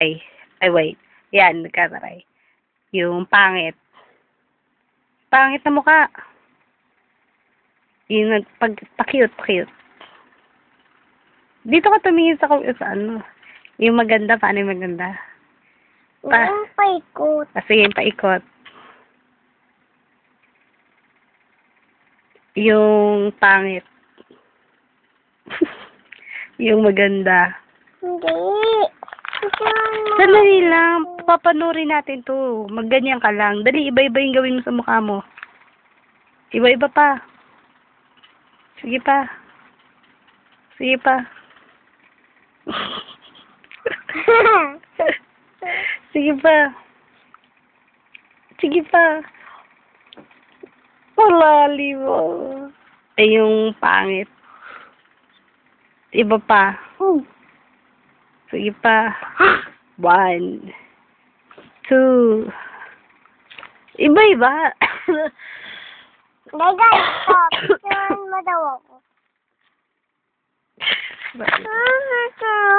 Ay, wait. Yan, nagkataray. Yung pangit. Pangit na mukha. Yung pa-cute. Dito ka tumingin sa ano. Yung maganda, paano yung maganda? Yung paikot. Sige, paikot. Yung pangit. Yung maganda. Hindi. Sandali lang. Papanurin natin to. Magganyan ka lang. Dali, iba-iba yung gawin mo sa mukha mo. Iba-iba pa. Sige pa. Sige pa. Sige pa. Sige pa. Palali mo. Ay, yung pangit. Iba pa. Sige pa. 1, 2. Iba-iba. Mega, stop. Saan mo daw ako?